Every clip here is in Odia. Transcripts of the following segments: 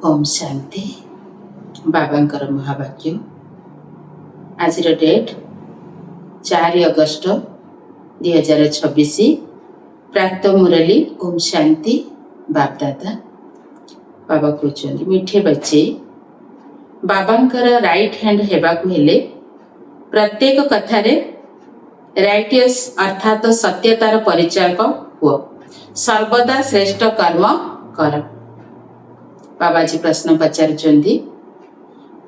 ओम शांति बाबांकर महावाक्य आज डेट 4 अगस्त 2026 प्राप्त मुरली ओम शांति बापदादा बाबा कहते मीठे बच्चे बाबांकर राइट हैंड हेबाकु हेले प्रत्येक कथारे राइटियस अर्थात सत्यतार परिचायक हुआ सर्वदा श्रेष्ठ कर्म कर। बाबाजी प्रश्न पचारुचंदी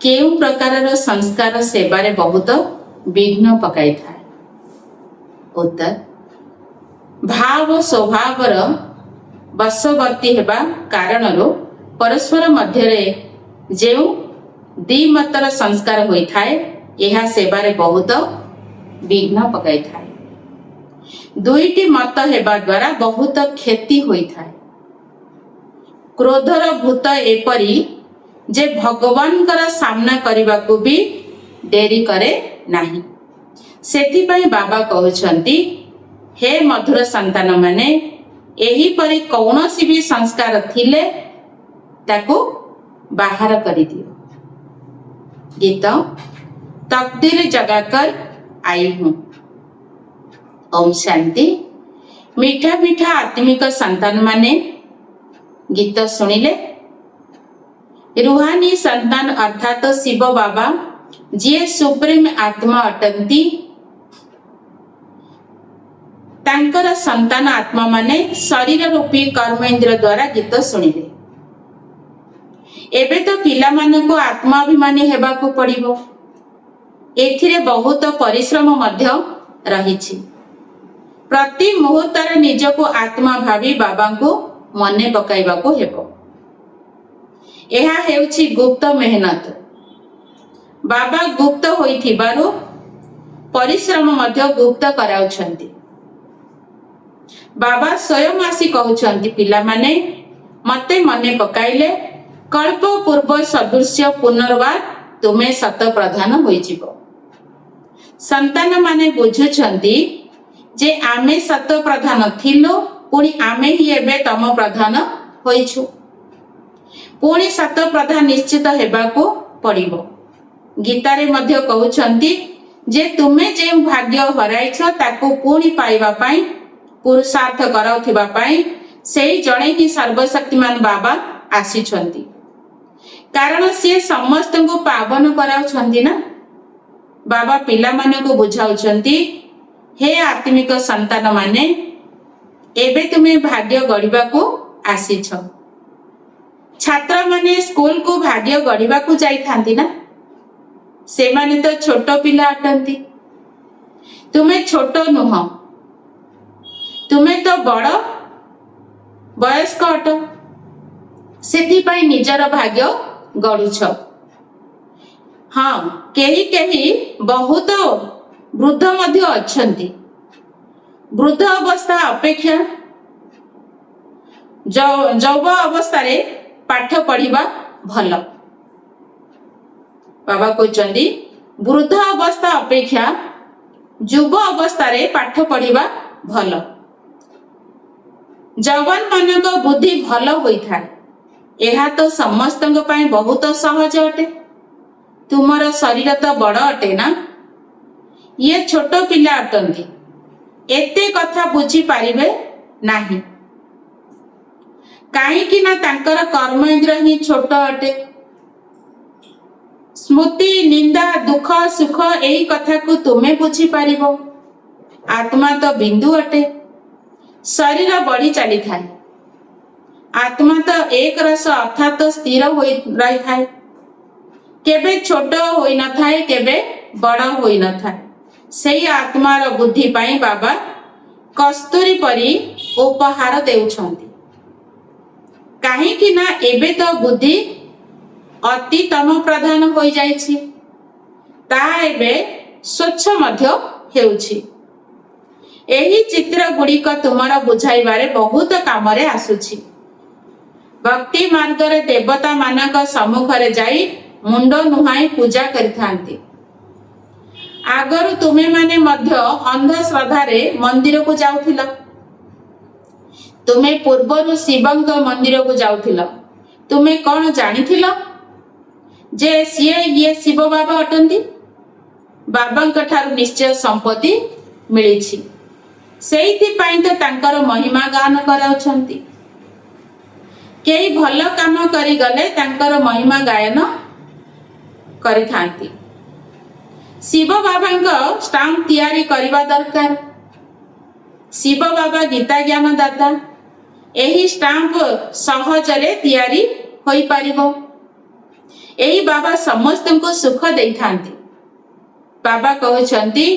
केउ प्रकार संस्कार सेवारे बहुत विघ्न पकाई थाए। उत्तर भाव स्वभावर बशवर्ती हेबा कारणरो परस्पर मध्यरे जेउ द्विमतर संस्कार होई थाए एहा सेवारे बहुत विघ्न पकाई थाए। दुईटी मत हेबा द्वारा बहुत क्षति होई थाए। क्रोधर भूत एपरी जे भगवानकर सामना करबाकू भी डेरी करे नाही। सेथिपाई बाबा कहउछंती हे मधुर संतान माने एही परी कौनसी भी संस्कार थिले ताकू बाहर करि दियो। गीत तकदीर जगाकर आई हूँ। ओम शांति मीठा मीठा आत्मिक संतान माने गीत सुनिले रूहानी संतान अर्थात शिव बाबा जी सुप्रीम आत्मा अटंती तांकर संतान आत्मा माने शरीर रूपी कर्म इंद्र द्वारा गीत सुनिले। एबे तो पिला मानको आत्माभिमानी हेबाकू पड़िबो। एथिरे बहुत परिश्रम मध्य रहिछि। प्रति मुहूर्तर निजको आत्मा भावी बाबांको मने पकाइबाकू हेबो। एहा हेउछि गुप्त मेहनत। बाबा गुप्त होइथिबारु परिश्रम मध्य गुप्त कराउछंती। बाबा स्वयं आसी कहउछंती पिला माने मते मने पकाइले कल्प पूर्व सदृश्य पुनर्बार तुमे सत प्रधान होइजिबो। संतान माने बुझुछंती जे आमे सत प्रधान थिलो पुणी आमे ही एबे तम प्रधान होइछु। पुणी सत प्रधान निश्चित हेबाकू पड़िबो। गीतारे मध्य कहउछंती जे तुमे जे भाग्य हराइछ ताकू पुणी पाइबा पाई पुरुषार्थ कराउथिबा पाई सेही जणे ही सर्वशक्तिमान बाबा आसीछंती। कारण से समस्त को पावन कराउछंती ना। बाबा पिला माने को बुझाउछंती हे आत्मिक संतान माने एबे तुमे भाग्य गढ़िबा को आसीछ। छात्र माने स्कूल को भाग्य गढ़िबा को जाई थांती ना। से माने तो छोट पिला अटंती। तुमे छोट नुह तुमे तो बड़ वयस्क अट। सेथि पाई निजर भाग्य गढ़ुछ। हाँ केही केही बहुत वृद्ध मध्य अछंती। वृद्ध अवस्था अपेक्षा जौव अवस्था रे पाठ पढ़िबा भल। बाबा कहउछंती वृद्ध अवस्था अपेक्षा युव अवस्था रे पाठ पढ़िबा भल। जवान मानक बुद्धि भल होई थाए। एहा तो समस्तंग पाई बहुत सहज अटे। तुमर शरीर तो बड़ अटे ना। ये छोट पिला अटंती। एते कथा बुझी पारिबे नाही। काहेकि ना तांकर कर्म इंद्र ही छोट अटे। स्मृति निंदा दुख सुख एही कथा को तुमे बुझी पारिबो। आत्मा तो बिंदु अटे। शरीर बढ़ी चली थाए। आत्मा तो एक रस अर्थात स्थिर होई रही थाए। केबे छोट होई न थाए केबे बड़ होई न थाए। सेही आत्मार बुद्धि पाई बाबा कस्तूरी परी उपहार देउछंती। काहेकि ना एबे तो बुद्धि अति तम प्रधान होई जाइछि। ता एबे स्वच्छ मध्य हेउछि। एही चित्र गुड़िक तुमर बुझाइबारे बहुत कामरे आसुछि। भक्ति मार्गरे देवता मानक सम्मुखरे जाई मुंड नुहाई पूजा करिथांती। आगरु तुमे माने मध्य अंधश्रद्धारे मंदिर को जाउथिल। तुमे पूर्वरु शिवंक मंदिर को जाउथिल। ତୁମେ କ'ଣ ଜାଣିଥିଲ ଯେ ଇଏ ଶିବ ବାବା ଅଟନ୍ତି? ବାବାଙ୍କ ଠାରୁ ନିଶ୍ଚୟ ସମ୍ପତ୍ତି ମିଳିଛି, ସେଇଥିପାଇଁ ତ ତାଙ୍କର ମହିମା ଗାନ କରାଉଛନ୍ତି। କେହି ଭଲ କାମ କରିଗଲେ ତାଙ୍କର ମହିମା ଗାୟନ କରିଥାନ୍ତି। ଶିବ ବାବାଙ୍କ ଷ୍ଟାମ୍ପ ତିଆରି କରିବା ଦରକାର। ଶିବ ବାବା ଗୀତା ଜ୍ଞାନ ଦାତା, ଏହି ଷ୍ଟାମ୍ପ ସହଜରେ ତିଆରି ହୋଇପାରିବ। ଏହି ବାବା ସମସ୍ତଙ୍କୁ ସୁଖ ଦେଇଥାନ୍ତି। ବାବା କହୁଛନ୍ତି,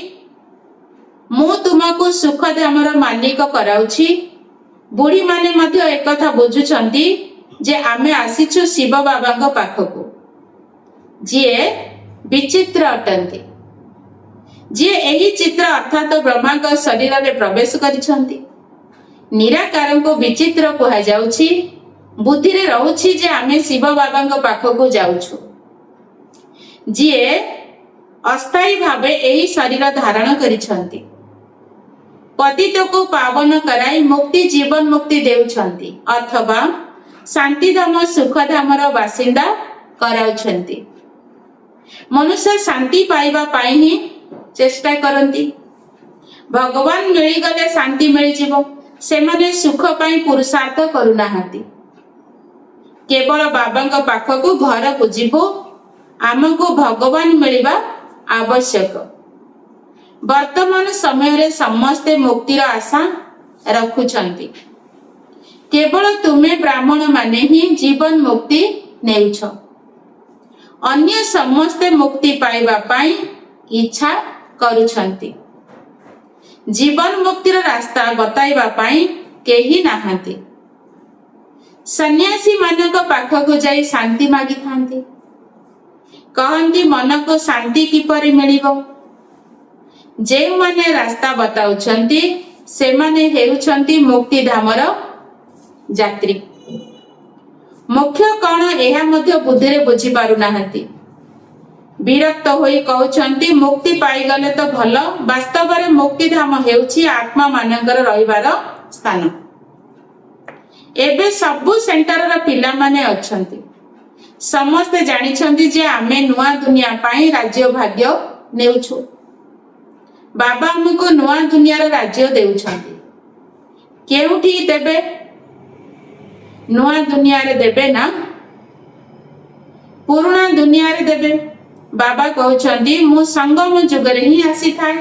ମୁଁ ତୁମକୁ ସୁଖଧାମର ମାଲିକ କରାଉଛି। ବୁଢ଼ୀମାନେ ମଧ୍ୟ ଏକଥା ବୁଝୁଛନ୍ତି ଯେ ଆମେ ଆସିଛୁ ଶିବ ବାବାଙ୍କ ପାଖକୁ, ଯିଏ ବିଚିତ୍ର ଅଟନ୍ତି, ଯିଏ ଏହି ଚିତ୍ର ଅର୍ଥାତ ବ୍ରହ୍ମାଙ୍କ ଶରୀରରେ ପ୍ରବେଶ କରିଛନ୍ତି। ନିରାକାରଙ୍କୁ ବିଚିତ୍ର କୁହାଯାଉଛି। ବୁଦ୍ଧିରେ ରହୁଛି ଯେ ଆମେ ଶିବ ବାବାଙ୍କ ପାଖକୁ ଯାଉଛୁ, ଯିଏ ଅସ୍ଥାୟୀ ଭାବେ ଏହି ଶରୀର ଧାରଣ କରିଛନ୍ତି। ପତିତକୁ ପାବନ କରାଇ ମୁକ୍ତି ଜୀବନ ମୁକ୍ତି ଦେଉଛନ୍ତି, ଅଥବା ଶାନ୍ତିଧାମ ସୁଖଧାମର ବାସିନ୍ଦା କରାଉଛନ୍ତି। ମନୁଷ୍ୟ ଶାନ୍ତି ପାଇବା ପାଇଁ ହିଁ ଚେଷ୍ଟା କରନ୍ତି। ଭଗବାନ ମିଳିଗଲେ ଶାନ୍ତି ମିଳିଯିବ, ସେମାନେ ସୁଖ ପାଇଁ ପୁରୁଷାର୍ଥ କରୁନାହାନ୍ତି। କେବଳ ବାବାଙ୍କ ପାଖକୁ ଘରକୁ ଯିବୁ, ଆମକୁ ଭଗବାନ ମିଳିବା ଆବଶ୍ୟକ। ବର୍ତ୍ତମାନ ସମୟରେ ସମସ୍ତେ ମୁକ୍ତିର ଆଶା ରଖୁଛନ୍ତି। କେବଳ ତୁମେ ବ୍ରାହ୍ମଣ ମାନେ ହିଁ ଜୀବନ ମୁକ୍ତି ନେଉଛ। ଅନ୍ୟ ସମସ୍ତେ ମୁକ୍ତି ପାଇବା ପାଇଁ ଇଚ୍ଛା କରୁଛନ୍ତି। ଜୀବନ ମୁକ୍ତିର ରାସ୍ତା ବତାଇବା ପାଇଁ କେହି ନାହାନ୍ତି। ସନ୍ନ୍ୟାସୀ ମାନଙ୍କ ପାଖକୁ ଯାଇ ଶାନ୍ତି ମାଗିଥାନ୍ତି। କହନ୍ତି ମନକୁ ଶାନ୍ତି କିପରି ମିଳିବ? ଯେଉଁମାନେ ରାସ୍ତା ବତାଉଛନ୍ତି ସେମାନେ ହେଉଛନ୍ତି ମୁକ୍ତିଧାମର ଯାତ୍ରୀ। ମୁଖ୍ୟ କ'ଣ ଏହା ମଧ୍ୟ ବୁଦ୍ଧିରେ ବୁଝିପାରୁନାହାନ୍ତି। ବିରକ୍ତ ହୋଇ କହୁଛନ୍ତି ମୁକ୍ତି ପାଇଗଲେ ତ ଭଲ। ବାସ୍ତବରେ ମୁକ୍ତିଧାମ ହେଉଛି ଆତ୍ମା ମାନଙ୍କର ରହିବାର ସ୍ଥାନ। ଏବେ ସବୁ ସେଣ୍ଟରର ପିଲାମାନେ ଅଛନ୍ତି। ସମସ୍ତେ ଜାଣିଛନ୍ତି ଯେ ଆମେ ନୂଆ ଦୁନିଆ ପାଇଁ ରାଜ୍ୟ ଭାଗ୍ୟ ନେଉଛୁ। ବାବା ଆମକୁ ନୂଆ ଦୁନିଆର ରାଜ୍ୟ ଦେଉଛନ୍ତି। କେଉଁଠି ଦେବେ? ନୂଆ ଦୁନିଆରେ ଦେବେ ନା ପୁରୁଣା ଦୁନିଆରେ ଦେବେ? ବାବା କହୁଛନ୍ତି ମୁଁ ସଙ୍ଗମ ଯୁଗରେ ହିଁ ଆସିଥାଏ।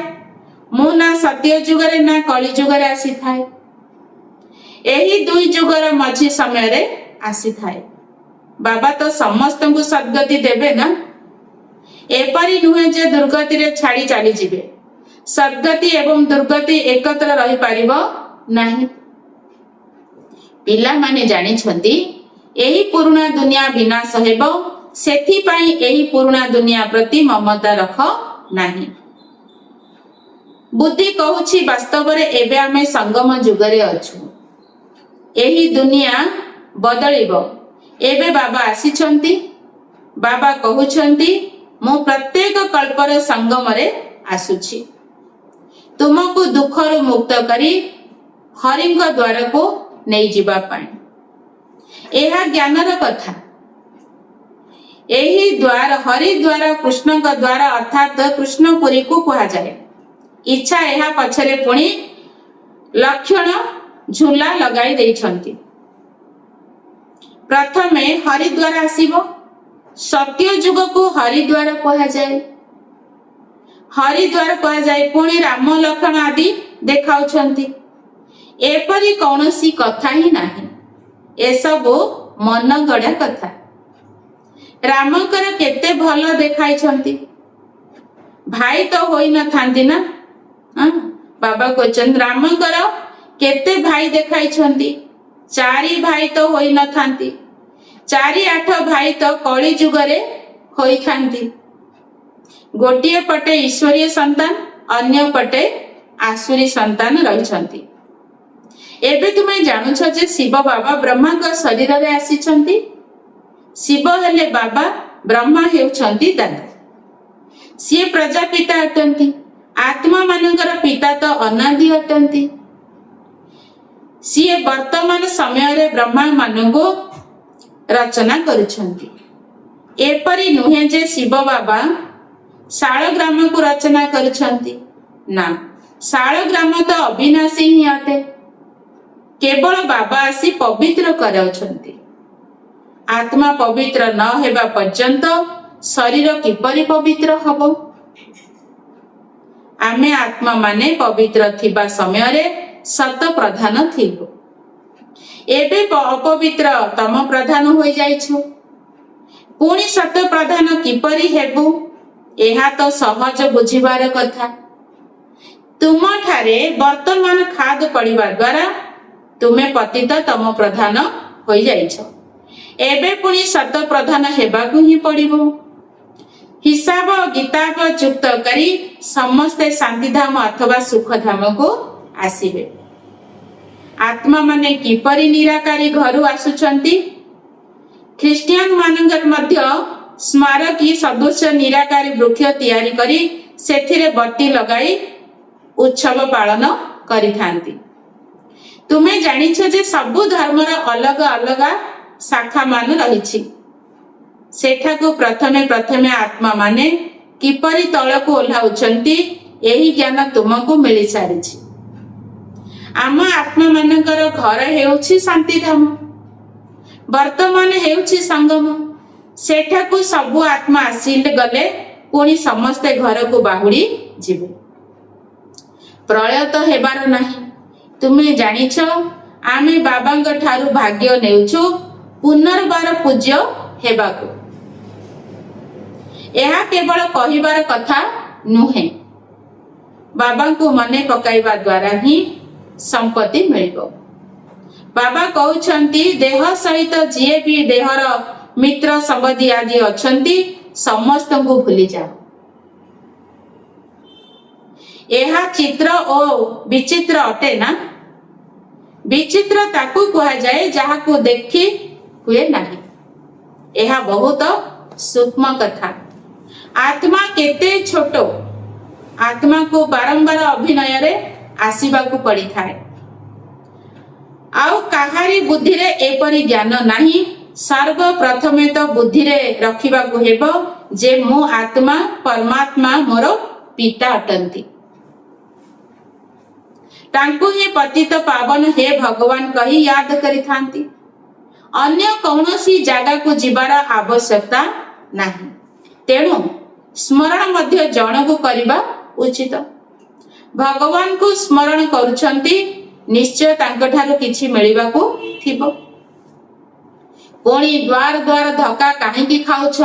ମୁଁ ନା ସତ୍ୟ ଯୁଗରେ ନା କଳି ଯୁଗରେ ଆସିଥାଏ। ଏହି ଦୁଇ ଯୁଗର ମଝି ସମୟରେ ଆସିଥାଏ। ବାବା ତ ସମସ୍ତଙ୍କୁ ସଦ୍ଗତି ଦେବେ ନା। ଏପରି ନୁହେଁ ଯେ ଦୁର୍ଗତିରେ ଛାଡ଼ି ଚାଲିଯିବେ। ସଦ୍ଗତି ଏବଂ ଦୁର୍ଗତି ଏକତ୍ର ରହିପାରିବ ନାହିଁ। ପିଲାମାନେ ଜାଣିଛନ୍ତି ଏହି ପୁରୁଣା ଦୁନିଆ ବିନାଶ ହେବ, ସେଥିପାଇଁ ଏହି ପୁରୁଣା ଦୁନିଆ ପ୍ରତି ମମତା ରଖ ନାହିଁ। ବୁଦ୍ଧି କହୁଛି ବାସ୍ତବରେ ଏବେ ଆମେ ସଙ୍ଗମ ଯୁଗରେ ଅଛୁ। ଏହି ଦୁନିଆ ବଦଳିବ। ଏବେ ବାବା ଆସିଛନ୍ତି। ବାବା କହୁଛନ୍ତି ମୁଁ ପ୍ରତ୍ୟେକ କଳ୍ପର ସଙ୍ଗମରେ ଆସୁଛି, ତୁମକୁ ଦୁଃଖରୁ ମୁକ୍ତ କରି ହରିଙ୍କ ଦ୍ୱାରକୁ ନେଇଯିବା ପାଇଁ। ଏହା ଜ୍ଞାନର କଥା। ଏହି ଦ୍ୱାର ହରିଦ୍ୱାର କୃଷ୍ଣଙ୍କ ଦ୍ୱାର ଅର୍ଥାତ୍ କୃଷ୍ଣପୁରୀକୁ କୁହାଯାଏ। ଇଚ୍ଛା ଏହା ପଛରେ ପୁଣି ଲକ୍ଷଣ ଝୁଲା ଲଗାଇ ଦେଇଛନ୍ତି। ପ୍ରଥମେ ହରିଦ୍ୱାର ଆସିବ। ସତ୍ୟ ଯୁଗକୁ ହରିଦ୍ୱାର କୁହାଯାଏ। ହରିଦ୍ୱାର କୁହାଯାଏ। ପୁଣି ରାମ ଲକ୍ଷ୍ମଣ ଆଦି ଦେଖାଉଛନ୍ତି। ଏପରି କୌଣସି କଥା ହିଁ ନାହିଁ। ଏସବୁ ମନ ଗଢ଼ା କଥା। ରାମଙ୍କର କେତେ ଭଲ ଦେଖାଇଛନ୍ତି। ଭାଇ ତ ହୋଇନଥାନ୍ତି ନା। ବାବା କହୁଛନ୍ତି ରାମଙ୍କର କେତେ ଭାଇ ଦେଖାଇଛନ୍ତି। 4 ଭାଇ ତ ହୋଇନଥାନ୍ତି। 4-8 ଭାଇ ତ କଳି ଯୁଗରେ ହୋଇଥାନ୍ତି। ଗୋଟିଏ ପଟେ ଈଶ୍ୱରୀୟ ସନ୍ତାନ, ଅନ୍ୟ ପଟେ ଆସୁରୀ ସନ୍ତାନ ରହିଛନ୍ତି। ଏବେ ତୁମେ ଜାଣୁଛ ଯେ ଶିବ ବାବା ବ୍ରହ୍ମାଙ୍କ ଶରୀରରେ ଆସିଛନ୍ତି। ଶିବ ହେଲେ ବାବା, ବ୍ରହ୍ମା ହେଉଛନ୍ତି ଦାଦା। ସିଏ ପ୍ରଜାପିତା ଅଟନ୍ତି। ଆତ୍ମା ମାନଙ୍କର ପିତା ତ ଅନାଦି ଅଟନ୍ତି। ସିଏ ବର୍ତ୍ତମାନ ସମୟରେ ବ୍ରହ୍ମା ମାନଙ୍କୁ ରଚନା କରୁଛନ୍ତି। ଏପରି ନୁହେଁ ଯେ ଶିବ ବାବା ଶାଳଗ୍ରାମକୁ ରଚନା କରୁଛନ୍ତି। ନା, ଶାଳଗ୍ରାମ ତ ଅବିନାଶୀ ହିଁ ଅଟେ। କେବଳ ବାବା ଆସି ପବିତ୍ର କରାଉଛନ୍ତି। ଆତ୍ମା ପବିତ୍ର ନ ହେବା ପର୍ଯ୍ୟନ୍ତ ଶରୀର କିପରି ପବିତ୍ର ହବ? ଆମେ ଆତ୍ମା ମାନେ ପବିତ୍ର ଥିବା ସମୟରେ ସତ ପ୍ରଧାନ ଥିଲୁ। ଏବେ ଅପବିତ୍ର ତମ ପ୍ରଧାନ ହୋଇଯାଇଛୁ। ପୁଣି ସତ ପ୍ରଧାନ କିପରି ହେବୁ? ଏହା ତ ସହଜ ବୁଝିବାର କଥା। ତୁମଠାରେ ବର୍ତ୍ତମାନ ଖାଦ ପଡ଼ିବା ଦ୍ୱାରା ତୁମେ ପତିତ ତମ ପ୍ରଧାନ ହୋଇଯାଇଛ। ଏବେ ପୁଣି ସତ ପ୍ରଧାନ ହେବାକୁ ହିଁ ପଡ଼ିବ। ହିସାବ ଗିତାବ ଯୁକ୍ତ କରି ସମସ୍ତେ ଶାନ୍ତିଧାମ ଅଥବା ସୁଖଧାମକୁ ଆସିବେ। ଆତ୍ମା ମାନେ କିପରି ନିରାକାରୀ ଘରୁ ଆସୁଛନ୍ତି? ଖ୍ରୀଷ୍ଟିଆନ ମାନଙ୍କର ମଧ୍ୟ ସ୍ମାରକୀ ସଦୃଶ୍ୟ ନିରାକାରୀ ବୃକ୍ଷ ତିଆରି କରି ସେଥିରେ ବତୀ ଲଗାଇ ଉତ୍ସବ ପାଳନ କରିଥାନ୍ତି। ତୁମେ ଜାଣିଛ ଯେ ସବୁ ଧର୍ମର ଅଲଗା ଅଲଗା ଶାଖା ମାନ ରହିଛି। ସେଠାକୁ ପ୍ରଥମେ ଆତ୍ମା ମାନେ କିପରି ତଳକୁ ଓହ୍ଲାଉଛନ୍ତି ଏହି ଜ୍ଞାନ ତୁମକୁ ମିଳିସାରିଛି। ଆମ ଆତ୍ମା ମାନଙ୍କର ଘର ହେଉଛି ଶାନ୍ତିଧାମ, ବର୍ତ୍ତମାନ ହେଉଛି ସଙ୍ଗମ। ସେଠାକୁ ସବୁ ଆତ୍ମା ଆସିଗଲେ ପୁଣି ସମସ୍ତେ ଘରକୁ ବାହୁଡ଼ି ଯିବେ। ପ୍ରଳୟ ତ ହେବାର ନାହିଁ। ତୁମେ ଜାଣିଛ ଆମେ ବାବାଙ୍କ ଠାରୁ ଭାଗ୍ୟ ନେଉଛୁ ପୁନର୍ବାର ପୂଜ୍ୟ ହେବାକୁ। ଏହା କେବଳ କହିବାର କଥା ନୁହେଁ। ବାବାଙ୍କୁ ମନେ ପକାଇବା ଦ୍ୱାରା ହିଁ ସମ୍ପତ୍ତି ମିଳିବ। ବାବା କହୁଛନ୍ତି ଦେହ ସହିତ ଯିଏ ବି ଦେହର ମିତ୍ର ସମ୍ବନ୍ଧୀ ଆଦି ଅଛନ୍ତି ସମସ୍ତଙ୍କୁ ଭୁଲିଯାଅ। ଏହା ଚିତ୍ର ଓ ବିଚିତ୍ର ଅଟେ ନା? ବିଚିତ୍ର ତାକୁ କୁହାଯାଏ ଯାହାକୁ ଦେଖି ହୁଏ ନାହିଁ। ଏହା ବହୁତ ସୂକ୍ଷ୍ମ କଥା। ଆତ୍ମା କେତେ ଛୋଟ। ଆତ୍ମାକୁ ବାରମ୍ବାର ଅଭିନୟରେ ଆସିବାକୁ ପଡ଼ିଥାଏ। ଆଉ କାହାରି ବୁଦ୍ଧିରେ ଏପରି ଜ୍ଞାନ ନାହିଁ। ସର୍ବପ୍ରଥମେ ତ ବୁଦ୍ଧିରେ ରଖିବାକୁ ହେବ ଯେ ମୁଁ ଆତ୍ମା, ପରମାତ୍ମା ମୋର ପିତା ଅଟନ୍ତି। ତାଙ୍କୁ ହିଁ ପତିତ ପାବନ ହେ ଭଗବାନ କହି ୟାଦ କରିଥାନ୍ତି। ଅନ୍ୟ କୌଣସି ଜାଗାକୁ ଯିବାର ଆବଶ୍ୟକତା ନାହିଁ। ତେଣୁ ସ୍ମରଣ ମଧ୍ୟ ଜଣକୁ କରିବା ଉଚିତ। ଭଗବାନଙ୍କୁ ସ୍ମରଣ କରୁଛନ୍ତି, ନିଶ୍ଚୟ ତାଙ୍କଠାରୁ କିଛି ମିଳିବାକୁ ଥିବ। ପୁଣି ଦ୍ୱାର ଦ୍ୱାର ଧକ୍କା କାହିଁକି ଖାଉଛ?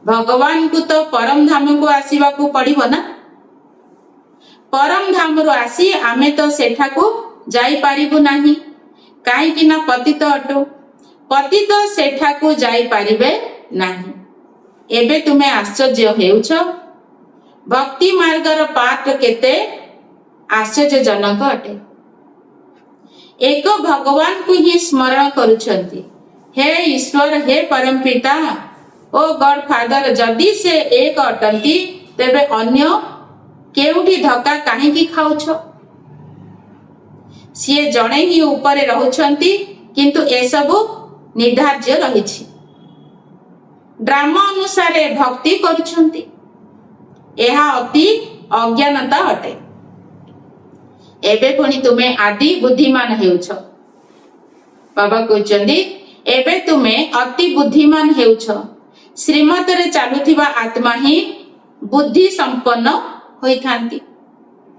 ଭଗବାନଙ୍କୁ ତ ପରମ ଧାମକୁ ଆସିବାକୁ ପଡ଼ିବ ନା। ପରମ ଧାମରୁ ଆସି ଆମେ ତ ସେଠାକୁ ଯାଇପାରିବୁ ନାହିଁ, କାହିଁକି ନା ପତିତ ଅଟୁ। ପତିତ ସେଠାକୁ ଯାଇପାରିବେ ନାହିଁ। ଏବେ ତୁମେ ଆଶ୍ଚର୍ଯ୍ୟ ହେଉଛ। ଭକ୍ତି ମାର୍ଗର ପାଠ କେତେ ଆଶ୍ଚର୍ଯ୍ୟଜନକ ଅଟେ। ଏକ ଭଗବାନଙ୍କୁ ହିଁ ସ୍ମରଣ କରୁଛନ୍ତି। ହେ ଈଶ୍ୱର, ହେ ପରମ ପିତା ଓ ଗଡ୍ ଫାଦର, ଯଦି ସେ ଏକ ଅଟନ୍ତି ତେବେ ଅନ୍ୟ କେଉଁଠି ଧକ୍କା କାହିଁକି ଖାଉଛ? ସିଏ ଜଣେ ହିଁ ଉପରେ ରହୁଛନ୍ତି, କିନ୍ତୁ ଏସବୁ ନିର୍ଦ୍ଧାର୍ଯ୍ୟ ରହିଛି। ଡ୍ରାମ ଅନୁସାରେ ଭକ୍ତି କରୁଛନ୍ତି। ଏହା ଅତି ଅଜ୍ଞାନତା ଅଟେ। ଏବେ ପୁଣି ତୁମେ ଆଦି ବୁଦ୍ଧିମାନ ହେଉଛ। ବାବା କହୁଛନ୍ତି ଏବେ ତୁମେ ଅତି ବୁଦ୍ଧିମାନ ହେଉଛ। ଶ୍ରୀମତରେ ଚାଲୁଥିବା ଆତ୍ମା ହିଁ ବୁଦ୍ଧି ସମ୍ପନ୍ନ ହୋଇଥାନ୍ତି।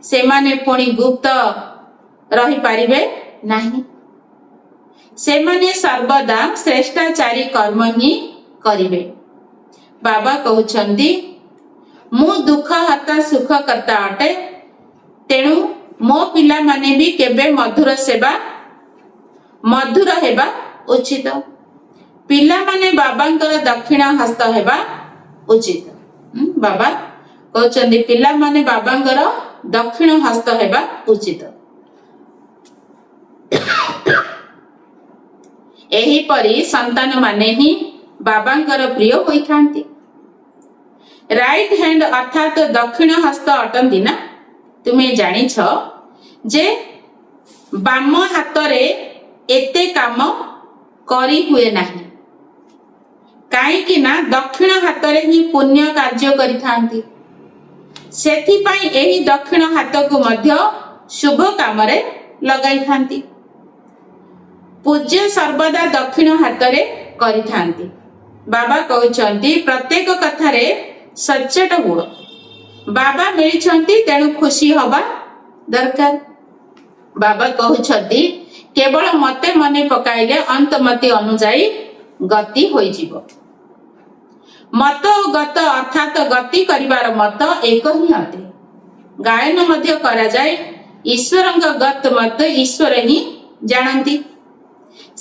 ସେମାନେ ପୁଣି ଗୁପ୍ତ ରହିପାରିବେ ନାହିଁ। ସେମାନେ ସର୍ବଦା ଶ୍ରେଷ୍ଠାଚାରୀ କର୍ମ ହିଁ କରିବେ। ବାବା କହୁଛନ୍ତି ମୁଁ ଦୁଃଖ ହତା ସୁଖ କର୍ତ୍ତା ଅଟେ। ତେଣୁ ମୋ ପିଲାମାନେ ବି କେବେ ମଧୁର ହେବା ଉଚିତ। ପିଲାମାନେ ବାବାଙ୍କର ଦକ୍ଷିଣ ହସ୍ତ ହେବା ଉଚିତ। ବାବା କହୁଛନ୍ତି ପିଲାମାନେ ବାବାଙ୍କର ଦକ୍ଷିଣ ହସ୍ତ ହେବା ଉଚିତ। ଏହିପରି ସନ୍ତାନ ମାନେ ହିଁ ବାବାଙ୍କର ପ୍ରିୟ ହୋଇଥାନ୍ତି। ରାଇଟ୍ ହ୍ୟାଣ୍ଡ ଅର୍ଥାତ୍ ଦକ୍ଷିଣ ହସ୍ତ ଅଟନ୍ତି ନା? ତୁମେ ଜାଣିଛ ଯେ ବାମ ହାତରେ ଏତେ କାମ କରି ହୁଏ ନାହିଁ। କାହିଁକି ନା ଦକ୍ଷିଣ ହାତରେ ହିଁ ପୁଣ୍ୟ କାର୍ଯ୍ୟ କରିଥାନ୍ତି। ସେଥିପାଇଁ ଏହି ଦକ୍ଷିଣ ହାତକୁ ମଧ୍ୟ ଶୁଭ କାମରେ ଲଗାଇଥାନ୍ତି। ପୂଜ୍ୟ ସର୍ବଦା ଦକ୍ଷିଣ ହାତରେ କରିଥାନ୍ତି। ବାବା କହୁଛନ୍ତି ପ୍ରତ୍ୟେକ କଥାରେ ସଚ୍ଚୋଟ ହୁଅ। ବାବା ମିଳିଛନ୍ତି ତେଣୁ ଖୁସି ହବା ଦରକାର। ବାବା କହୁଛନ୍ତି କେବଳ ମତେ ମନେ ପକାଇଲେ ଅନ୍ତମତି ଅନୁଯାୟୀ ଗତି ହୋଇଯିବ। ମତ ଓ ଗତ ଅର୍ଥାତ ଗତି କରିବାର ମତ ଏକ ହିଁ ଅଟେ। ଗାୟନ ମଧ୍ୟ କରାଯାଏ, ଈଶ୍ୱରଙ୍କ ଗତ ମତ ଈଶ୍ୱର ହିଁ ଜାଣନ୍ତି।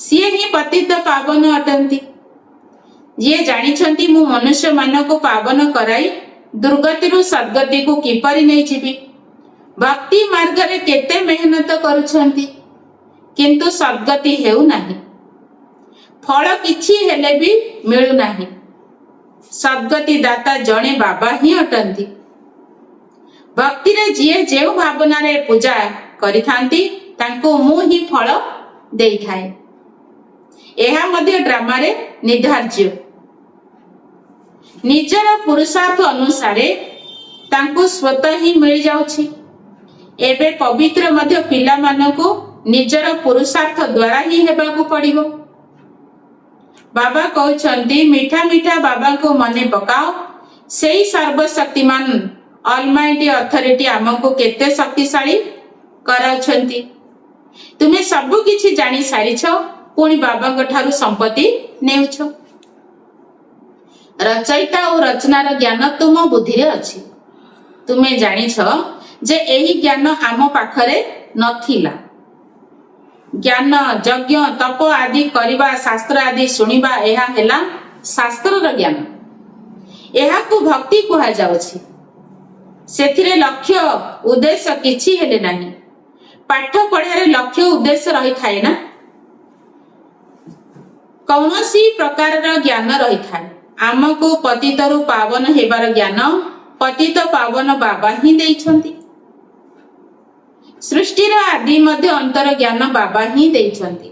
ସିଏ ହିଁ ପତିତ ପାବନ ଅଟନ୍ତି। ଯିଏ ଜାଣିଛନ୍ତି ମୁଁ ମନୁଷ୍ୟମାନଙ୍କୁ ପାବନ କରାଇ ଦୁର୍ଗତିରୁ ସଦ୍ଗତିକୁ କିପରି ନେଇଯିବି। ଭକ୍ତି ମାର୍ଗରେ କେତେ ମେହନତ କରୁଛନ୍ତି, କିନ୍ତୁ ସଦ୍ଗତି ହେଉନାହିଁ। ଫଳ କିଛି ହେଲେ ବି ମିଳୁନାହିଁ। ସଦ୍ଗତି ଦାତା ଜଣେ ବାବା ହିଁ ଅଟନ୍ତି। ଭକ୍ତିରେ ଯିଏ ଯେଉଁ ଭାବନାରେ ପୂଜା କରିଥାନ୍ତି ତାଙ୍କୁ ମୁଁ ହିଁ ଫଳ ଦେଇଥାଏ। ଏହା ମଧ୍ୟ ଡ୍ରାମାରେ ନିର୍ଦ୍ଧାର୍ଯ୍ୟ। ନିଜର ପୁରୁଷାର୍ଥ ଅନୁସାରେ ତାଙ୍କୁ ସ୍ୱତଃ ହିଁ ମିଳିଯାଉଛି। ଏବେ ପବିତ୍ର ମଧ୍ୟ ପିଲାମାନଙ୍କୁ ନିଜର ପୁରୁଷାର୍ଥ ଦ୍ୱାରା ହିଁ ହେବାକୁ ପଡ଼ିବ। ବାବା କହୁଛନ୍ତି ମିଠା ମିଠା ବାବାଙ୍କୁ ମନେ ପକାଅ। ସେଇ ସର୍ବଶକ୍ତିମାନ ଅଲମାଇଟି ଅଥରିଟି ଆମକୁ କେତେ ଶକ୍ତିଶାଳୀ କରାଉଛନ୍ତି। ତୁମେ ସବୁ କିଛି ଜାଣି ସାରିଛ, ପୁଣି ବାବାଙ୍କ ଠାରୁ ସମ୍ପତ୍ତି ନେଉଛ। ରଚୟିତା ଓ ରଚନାର ଜ୍ଞାନ ତୁମ ବୁଦ୍ଧିରେ ଅଛି। ତୁମେ ଜାଣିଛ ଯେ ଏହି ଜ୍ଞାନ ଆମ ପାଖରେ ନଥିଲା। ଜ୍ଞାନ ଯଜ୍ଞ ତପ ଆଦି କରିବା, ଶାସ୍ତ୍ର ଆଦି ଶୁଣିବା, ଏହା ହେଲା ଶାସ୍ତ୍ରର ଜ୍ଞାନ। ଏହାକୁ ଭକ୍ତି କୁହାଯାଉଛି। ସେଥିରେ ଲକ୍ଷ୍ୟ ଉଦ୍ଦେଶ୍ୟ କିଛି ହେଲେ ନାହିଁ। ପାଠ ପଢ଼ାରେ ଲକ୍ଷ୍ୟ ଉଦ୍ଦେଶ୍ୟ ରହିଥାଏ ନା, କୌଣସି ପ୍ରକାରର ଜ୍ଞାନ ରହିଥାଏ। ଆମକୁ ପତିତରୁ ପାବନ ହେବାର ଜ୍ଞାନ ପତିତ ପାବନ ବାବା ହିଁ ଦେଇଛନ୍ତି। ସୃଷ୍ଟିର ଆଦି ମଧ୍ୟ ଅନ୍ତର ଜ୍ଞାନ ବାବା ହିଁ ଦେଇଛନ୍ତି।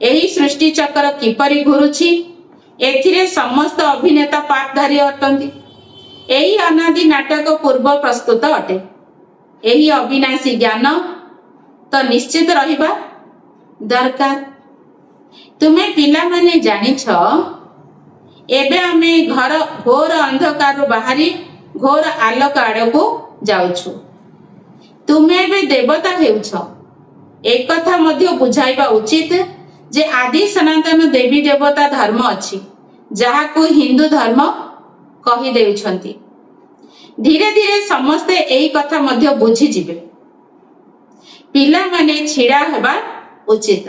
ଏହି ସୃଷ୍ଟି ଚକ୍ର କିପରି ଘୁରୁଛି, ଏଥିରେ ସମସ୍ତ ଅଭିନେତା ପାଠଧାରୀ ଅଟନ୍ତି। ଏହି ଅନାଦି ନାଟକ ପୂର୍ବ ପ୍ରସ୍ତୁତ ଅଟେ। ଏହି ଅବିନାଶୀ ଜ୍ଞାନ ତ ନିଶ୍ଚିତ ରହିବା ଦରକାର। ତୁମେ ପିଲାମାନେ ଜାଣିଛ, ଏବେ ଆମେ ଘୋର ଅନ୍ଧକାରରୁ ବାହାରି ଘୋର ଆଲୋକ ଆଡ଼କୁ ଯାଉଛୁ। ତୁମେ ଏବେ ଦେବତା ହେଉଛ। ଏକଥା ମଧ୍ୟ ବୁଝାଇବା ଉଚିତ ଯେ ଆଦି ସନାତନ ଦେବୀ ଦେବତା ଧର୍ମ ଅଛି, ଯାହାକୁ ହିନ୍ଦୁ ଧର୍ମ କହିଦେଉଛନ୍ତି। ଧୀରେ ଧୀରେ ସମସ୍ତେ ଏହି କଥା ମଧ୍ୟ ବୁଝିଯିବେ। ପିଲାମାନେ ଛିଡ଼ା ହେବା ଉଚିତ।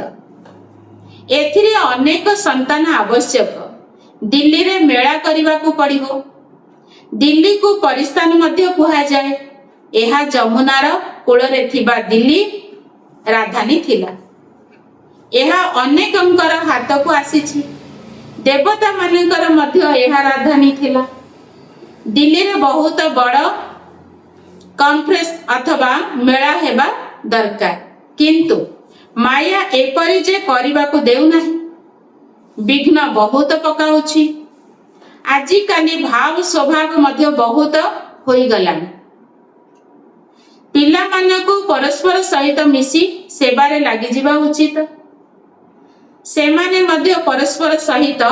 ଏଥିରେ ଅନେକ ସନ୍ତାନ ଆବଶ୍ୟକ। ଦିଲ୍ଲୀରେ ମେଳା କରିବାକୁ ପଡ଼ିବ। ଦିଲ୍ଲୀକୁ ପରିସ୍ଥାନ ମଧ୍ୟ କୁହାଯାଏ। ଏହା ଯମୁନାର କୂଳରେ ଥିବା ଦିଲ୍ଲୀ ରାଜଧାନୀ ଥିଲା। ଏହା ଅନେକଙ୍କର ହାତକୁ ଆସିଛି। ଦେବତା ମାନଙ୍କର ମଧ୍ୟ ଏହା ରାଜଧାନୀ ଥିଲା। ଦିଲ୍ଲୀରେ ବହୁତ ବଡ଼ କନଫରେନ୍ସ ଅଥବା ମେଳା ହେବା ଦରକାର, କିନ୍ତୁ ମାୟା ଏପରି ଯେ କରିବାକୁ ଦେଉନାହିଁ, ବିଘ୍ନ ବହୁତ ପକାଉଛି। ଆଜିକାଲି ଭାବ ସ୍ୱଭାବ ମଧ୍ୟ ବହୁତ ହୋଇଗଲାଣି। ପିଲାମାନଙ୍କୁ ପରସ୍ପର ସହିତ ମିଶି ସେବାରେ ଲାଗିଯିବା ଉଚିତ। ସେମାନେ ମଧ୍ୟ ପରସ୍ପର ସହିତ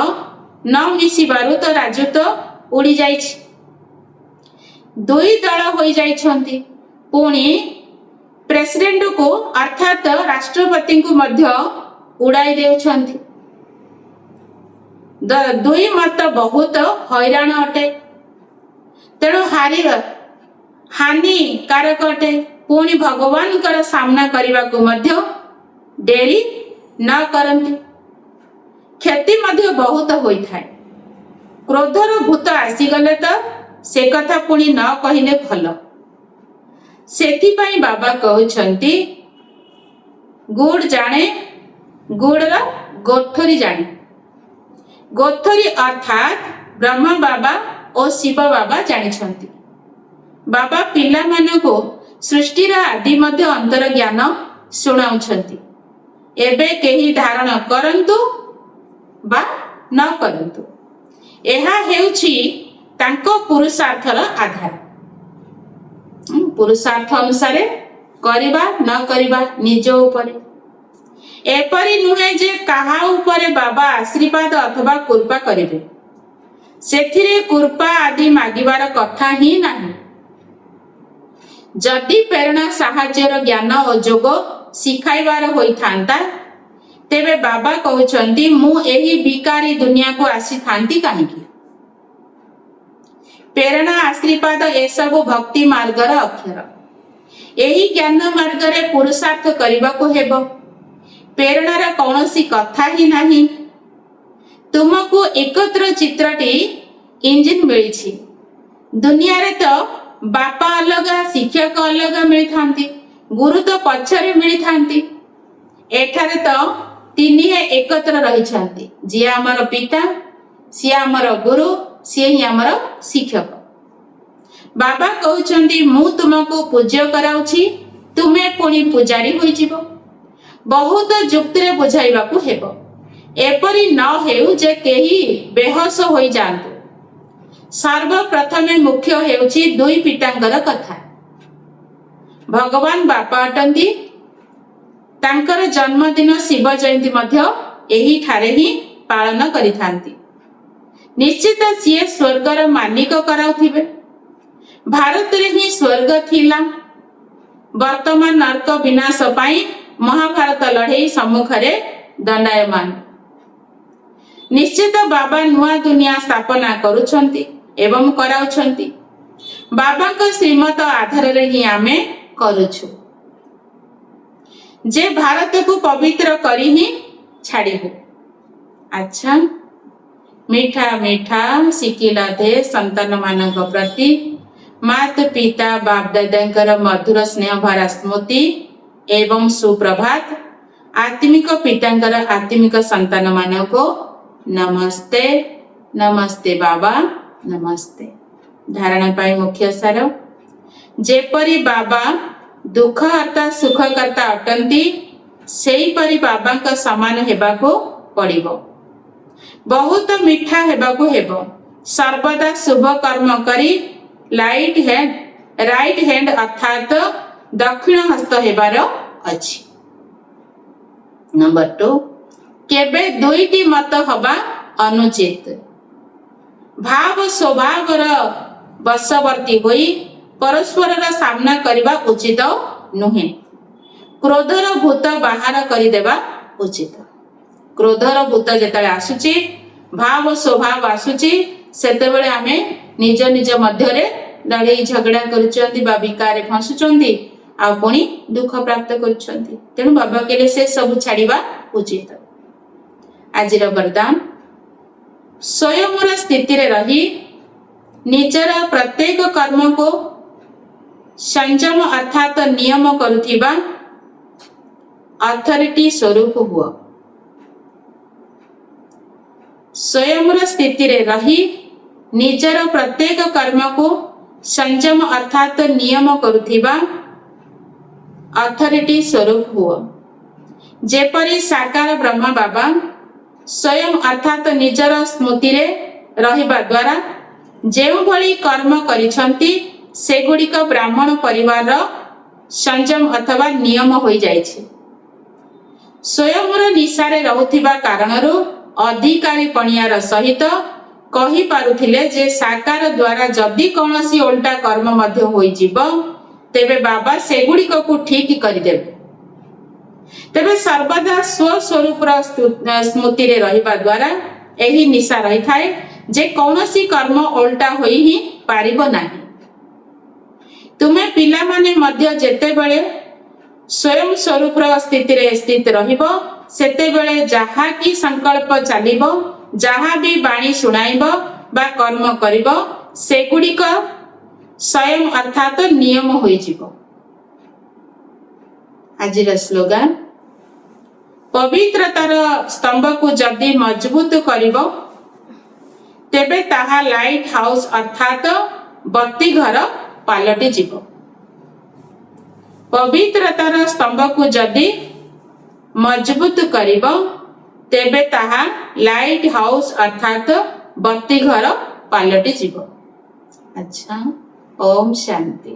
ନ ମିଶିବାରୁ ତ ରାଜତ୍ୱ ଉଡ଼ିଯାଇଛି। ଦୁଇ ଦଳ ହୋଇଯାଇଛନ୍ତି। ପୁଣି ପ୍ରେସିଡେଣ୍ଟକୁ ଅର୍ଥାତ ରାଷ୍ଟ୍ରପତିଙ୍କୁ ମଧ୍ୟ ଉଡ଼ାଇ ଦେଉଛନ୍ତି। ଦୁଇ ମତ ବହୁତ ହଇରାଣ ଅଟେ। ତେଣୁ ହାନିକାରକ ଅଟେ। ପୁଣି ଭଗବାନଙ୍କର ସାମ୍ନା କରିବାକୁ ମଧ୍ୟ ଡେରି ନ କରନ୍ତି। କ୍ଷତି ମଧ୍ୟ ବହୁତ ହୋଇଥାଏ। କ୍ରୋଧର ଭୂତ ଆସିଗଲେ ତ ସେ କଥା ପୁଣି ନ କହିଲେ ଭଲ। ସେଥିପାଇଁ ବାବା କହୁଛନ୍ତି ଗୁଡ଼ ଜାଣେ, ଗୁଡ଼ର ଗୋଠରୀ ଜାଣେ। ଗୋଠରୀ ଅର୍ଥାତ୍ ବ୍ରହ୍ମ ବାବା ଓ ଶିବ ବାବା ଜାଣିଛନ୍ତି। ବାବା ପିଲାମାନଙ୍କୁ ସୃଷ୍ଟିର ଆଦି ମଧ୍ୟ ଅନ୍ତର ଜ୍ଞାନ ଶୁଣାଉଛନ୍ତି। एबे केही धारण करंतु बा न करंतु। एहा हेउछि तांको पुरुषार्थर आधार। पुरुषार्थ अनुसार करिबा न करिबा निज उपरे। एपरि नुहे जे काहा उपरे बाबा आशीर्वाद अथवा कृपा करिबे, सेथिरे कृपा आदि मागिबार कथा ही नाही। जदि प्रेरणा साहाଯ୍यर ज्ञान और जोग शिखाइबार होई थांता, तेबे बाबा कहउछंती मु एही बिकारी दुनिया को आसी थांती काहेकि। प्रेरणा आशीर्वाद ए सब भक्ति मार्गर अक्षर। एही ज्ञान मार्ग रे पुरुषार्थ करिबा को हेबो। प्रेरणार कौनसी कथा ही नाही। तुमको एकत्र चित्रटी इंजिन मिली। दुनिया रे तो बापा अलगा शिक्षक अलगा मिली थांती, गुरु तो पछरे मिली थांती। एठारे तो तीनिहे एकत्र रही छांती। जी आमर पिता, सी आमर गुरु, सी ही आमर शिक्षक। बाबा कहउछंती मु तुमको पूज्य कराउछि, तुमे पुणी पूजारी होई जिवो। बहुत जुक्ति रे बुझाइबा को हेबो। एपरि न हेउ जे केही बेहोश होई जांतु। सर्वप्रथमे मुख्य हेउछि दुई पितांकर कथा। भगवान बापा अटंती। तांकर जन्मदिन शिव जयंती मध्य एही ठारे ही पालन करिथांती। निश्चित सिए स्वर्गर मालिक कराउथिबे। भारत रे ही स्वर्ग थिला। वर्तमान नरक विनाश पाई महाभारत लड़ाई सम्मुख रे दंडायमान। निश्चित बाबा नुआ दुनिया स्थापना करुछंती एवं कराउछंती। बाबा का श्रीमत आधार रे ही आमे करूछु। जे भारत को पवित्र करी ही छाड़िबु। अच्छा, मीठा मीठा शिकिला दे संतान मानक प्रति मात पिता बाप दादांकर मधुर स्नेह भरा स्मृति एवं सुप्रभात। आत्मिक पितांकर आत्मिक संतान मानको नमस्ते। नमस्ते बाबा, नमस्ते। धारणा पाई मुख्य सार। जेपरी बाबा दुखहर्ता सुखकर्ता अटंती, सेही परी बाबा का समान हेबाको पड़िबो। बहुत मीठा हेबाको हेबो। सर्वदा शुभ कर्म करी राइट हैंड अर्थात दक्षिण हस्त हेबार अछि। नंबर 2, केबे दुईटी मत हबा अनुचित। भाव स्वभावर बशवर्ती होई परस्पर सामना करबा उचित नुहे। क्रोधर भूत बाहर करी देबा उचित। क्रोधर भूत जेतले आसुची, भाव स्वभाव आसुची, सेतेबेले आमे निज निज मध्य रे लड़ाई झगड़ा करुचंती बा विकार फंसुचंती आ पुणी दुख प्राप्त करुचंती। तेणु बाबा केले से सब छाड़िबा उचित। आजिर वरदान, स्वयंर स्थिति रे रही निजर प्रत्येक कर्म को संयम अर्थात नियम करुथिबा अथॉरिटी स्वरूप हुआ। स्वयंर स्थिति रे रही निजर प्रत्येक कर्म को संयम अर्थात नियम करुथिबा अथॉरिटी स्वरूप हुआ। जेपरी साकार ब्रह्म बाबा स्वयं अर्थात निजर स्मृति रे रहिबा द्वारा जेउ भली कर्म करिछंती सेगुड़िक ब्राह्मण परिवार संयम अथवा नियम होई जाइछे। स्वयंर निशारे रहुथिबा कारणरू अधिकारी पणियार सहित कही पारुथिले जे साकार द्वारा जदि कौनसी उल्टा कर्म मध्य होई जीव, तेबे बाबा सेगुड़िक को ठीक करि देबे। तेबे सर्वदा स्वस्वरूप स्मृति रे रहिबा द्वारा एही निशा रही थाए जे कौनसी कर्म उल्टा होई ही पारिबो नाही। तुमे पिला माने मध्य जेते बेले स्वयं स्वरूप स्थिति रे स्थित रहिबो, सेते बेले जहा की संकल्प चलिबो, जहा भी बाणी सुनाइबो बा कर्म करिबो, सेगुड़िक स्वयं अर्थात नियम होई जीवो। आजिर स्लोगान, पवित्रतार स्तंभ को जदि मजबूत करिबो, तेबे ताहा लाइट हाउस अर्थात बत्ती घर पालटी जीवो। पवित्रतार स्तंभ को जदि मजबूत करिब तेबे ताहा लाइट हाउस अर्थात बत्ती घर पलटि जीव। अच्छा, ओम शांति।